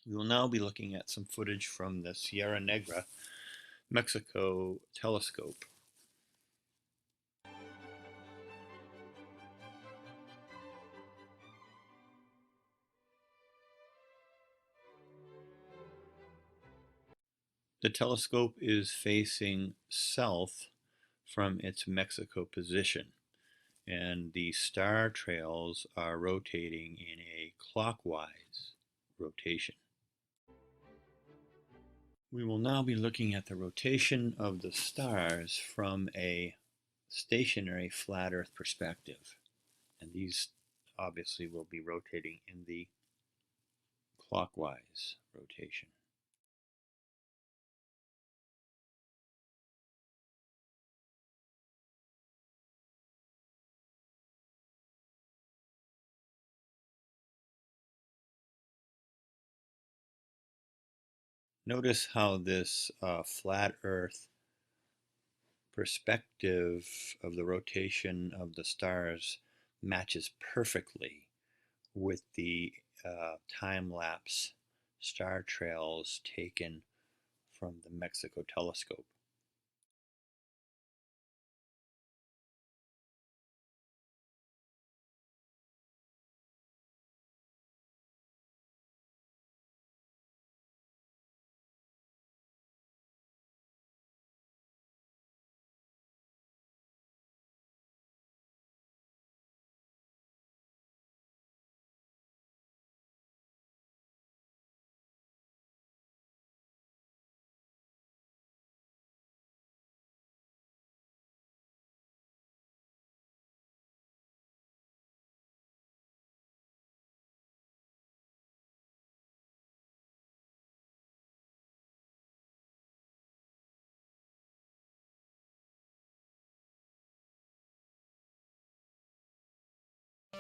We will now be looking at some footage from the Sierra Negra, Mexico telescope. The telescope is facing south from its Mexico position, and the star trails are rotating in a clockwise rotation. We will now be looking at the rotation of the stars from a stationary flat Earth perspective, and these obviously will be rotating in the clockwise rotation. Notice how this flat Earth perspective of the rotation of the stars matches perfectly with the time-lapse star trails taken from the Mexico telescope.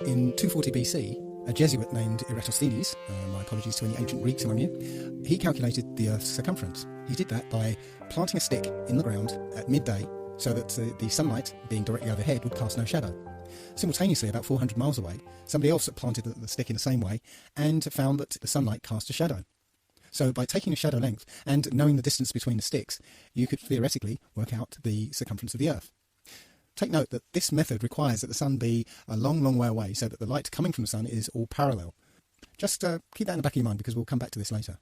In 240 BC, a Jesuit named Eratosthenes, my apologies to any ancient Greeks among you, he calculated the Earth's circumference. He did that by planting a stick in the ground at midday so that the sunlight, being directly overhead, would cast no shadow. Simultaneously, about 400 miles away, somebody else planted the stick in the same way and found that the sunlight cast a shadow. So by taking a shadow length and knowing the distance between the sticks, you could theoretically work out the circumference of the Earth. Take note that this method requires that the sun be a long, long way away so that the light coming from the sun is all parallel. Just keep that in the back of your mind because we'll come back to this later.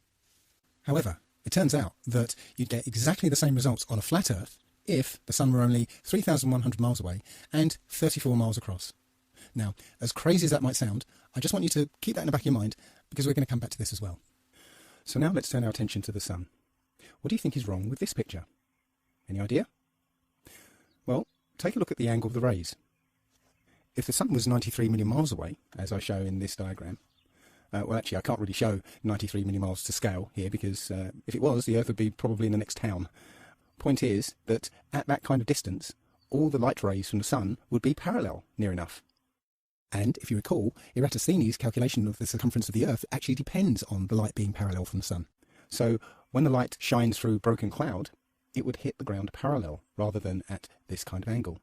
However, it turns out that you'd get exactly the same results on a flat Earth if the sun were only 3,100 miles away and 34 miles across. Now, as crazy as that might sound, I just want you to keep that in the back of your mind because we're going to come back to this as well. So now let's turn our attention to the sun. What do you think is wrong with this picture? Any idea? Well, take a look at the angle of the rays. If the sun was 93 million miles away, as I show in this diagram, well actually I can't really show 93 million miles to scale here because if it was, the Earth would be probably in the next town. Point is that at that kind of distance, all the light rays from the sun would be parallel near enough. And if you recall, Eratosthenes' calculation of the circumference of the Earth actually depends on the light being parallel from the sun. So when the light shines through broken cloud, it would hit the ground parallel rather than at this kind of angle.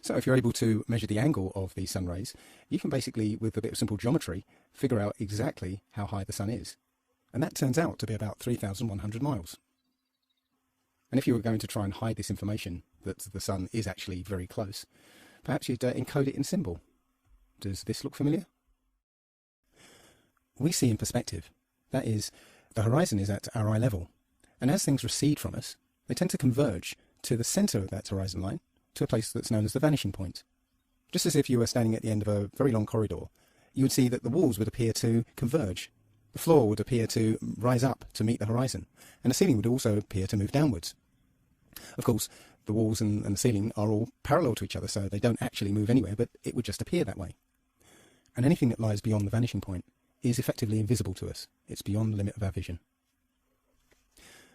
So if you're able to measure the angle of these sun rays, you can basically, with a bit of simple geometry, figure out exactly how high the sun is. And that turns out to be about 3,100 miles. And if you were going to try and hide this information, that the sun is actually very close, perhaps you'd encode it in symbol. Does this look familiar? We see in perspective. That is, the horizon is at our eye level. And as things recede from us, they tend to converge to the centre of that horizon line, to a place that's known as the vanishing point. Just as if you were standing at the end of a very long corridor, you would see that the walls would appear to converge. The floor would appear to rise up to meet the horizon, and the ceiling would also appear to move downwards. Of course, the walls and the ceiling are all parallel to each other, so they don't actually move anywhere, but it would just appear that way. And anything that lies beyond the vanishing point is effectively invisible to us. It's beyond the limit of our vision.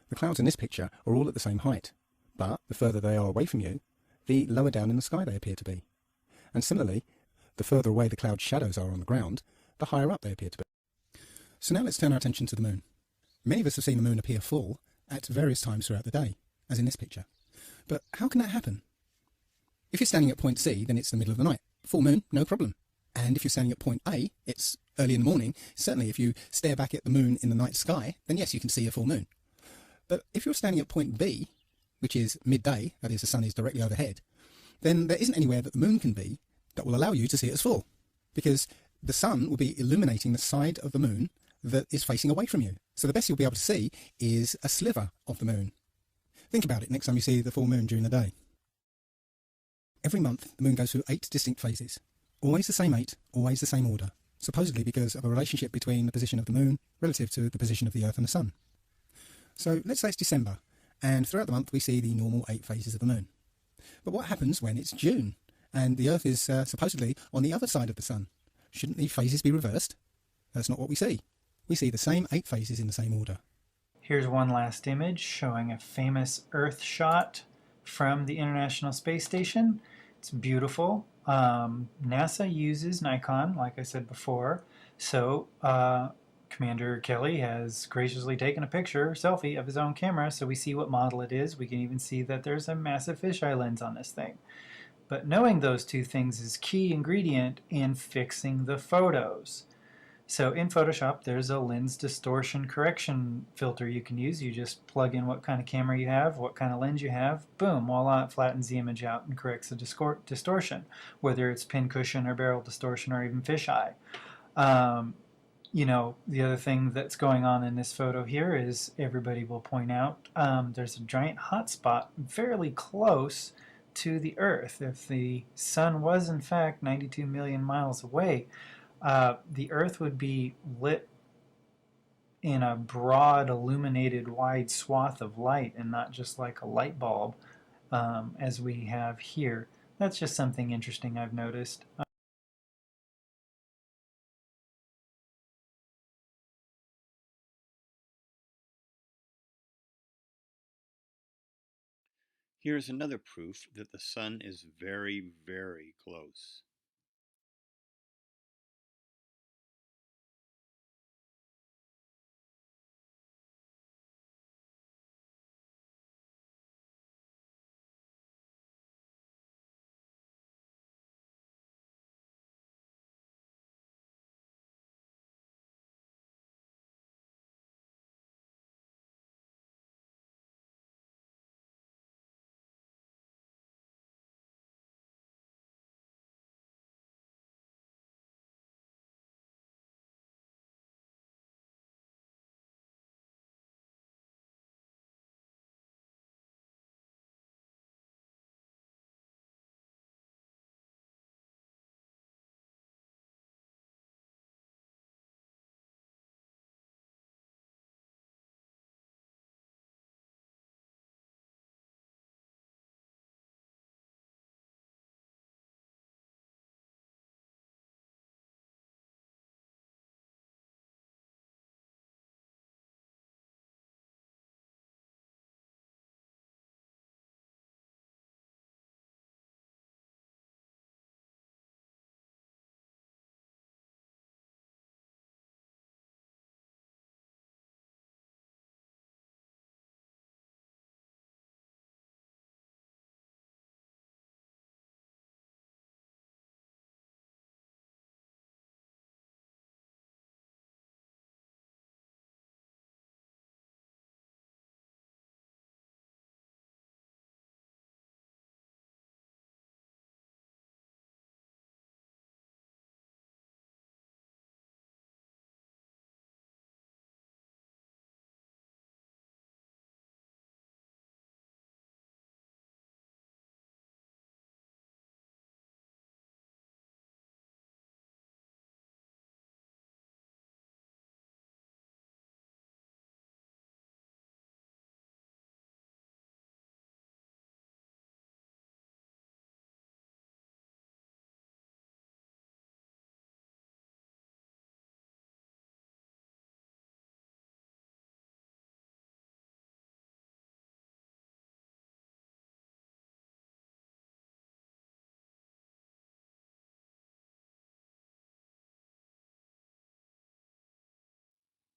The clouds in this picture are all at the same height, but the further they are away from you, the lower down in the sky they appear to be. And similarly, the further away the cloud shadows are on the ground, the higher up they appear to be. So now let's turn our attention to the moon. Many of us have seen the moon appear full at various times throughout the day, as in this picture. But how can that happen? If you're standing at point C, then it's the middle of the night. Full moon, no problem. And if you're standing at point A, it's early in the morning. Certainly, if you stare back at the moon in the night sky, then yes, you can see a full moon. But if you're standing at point B, which is midday, that is, the sun is directly overhead, then there isn't anywhere that the moon can be that will allow you to see it as full, because the sun will be illuminating the side of the moon that is facing away from you. So the best you'll be able to see is a sliver of the moon. Think about it next time you see the full moon during the day. Every month, the moon goes through 8 distinct phases. Always the same 8, always the same order, supposedly because of a relationship between the position of the moon relative to the position of the Earth and the sun. So let's say it's December, and throughout the month we see the normal 8 phases of the moon. But what happens when it's June, and the Earth is supposedly on the other side of the sun? Shouldn't the phases be reversed? That's not what we see. We see the same 8 phases in the same order. Here's one last image showing a famous Earth shot from the International Space Station. It's beautiful. NASA uses Nikon, like I said before, so Commander Kelly has graciously taken a selfie of his own camera, so we see what model it is. We can even see that there's a massive fisheye lens on this thing. But knowing those two things is key ingredient in fixing the photos. So in Photoshop, there's a lens distortion correction filter you can use. You just plug in what kind of camera you have, what kind of lens you have, boom, voila, it flattens the image out and corrects the distortion, whether it's pincushion or barrel distortion or even fisheye. You know, the other thing that's going on in this photo here is, everybody will point out, there's a giant hot spot fairly close to the Earth. If the sun was in fact 92 million miles away, the Earth would be lit in a broad, illuminated, wide swath of light, and not just like a light bulb as we have here. That's just something interesting I've noticed. Here's another proof that the sun is very, very close.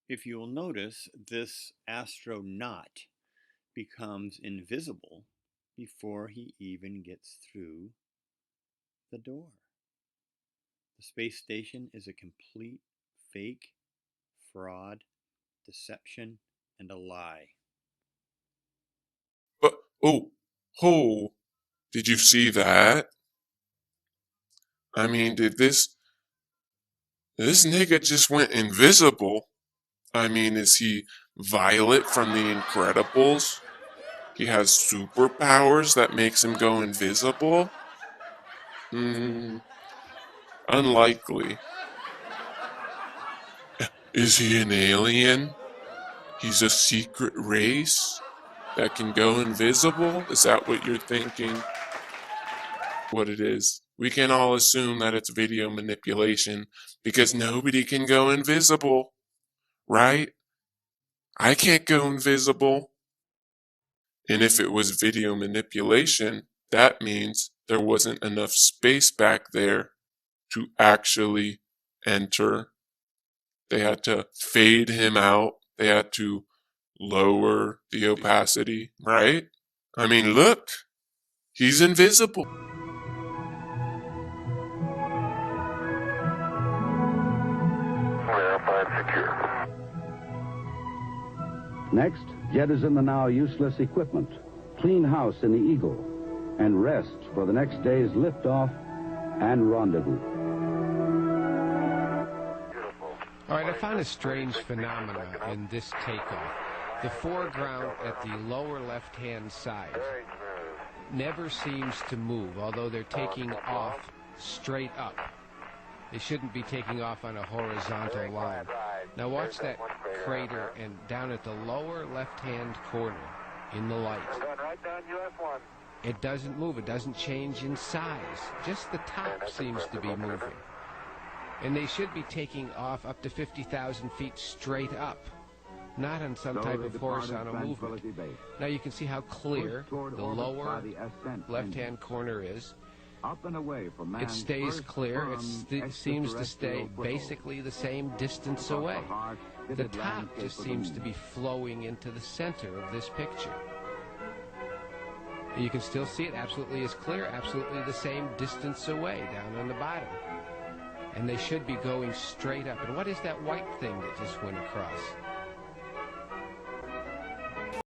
If you'll notice, this astronaut becomes invisible before he even gets through the door. The space station is a complete fake, fraud, deception, and a lie. But, oh, did you see that? I mean, did this nigga just went invisible? I mean, is he Violet from The Incredibles? He has superpowers that makes him go invisible? Unlikely. Is he an alien? He's a secret race that can go invisible? Is that what you're thinking? What it is? We can all assume that it's video manipulation because nobody can go invisible, right? I can't go invisible. And if it was video manipulation, that means there wasn't enough space back there to actually enter. They had to fade him out. They had to lower the opacity, right? I mean, look, he's invisible. Verified secure. Next, jettison the now useless equipment, clean house in the Eagle, and rest for the next day's liftoff and rendezvous. All right, I found a strange phenomenon in this takeoff. The foreground at the lower left-hand side never seems to move, although they're taking off straight up. They shouldn't be taking off on a horizontal line. Now watch that crater, and down at the lower left-hand corner in the light, it doesn't move. It doesn't change in size. Just the top seems to be moving. And they should be taking off up to 50,000 feet straight up, not on some type of horizontal movement. Now you can see how clear the lower left-hand corner is. It stays clear. It seems to stay basically the same distance away. The top just seems to be flowing into the center of this picture. You can still see it absolutely as clear, absolutely the same distance away down on the bottom. And they should be going straight up. And what is that white thing that just went across?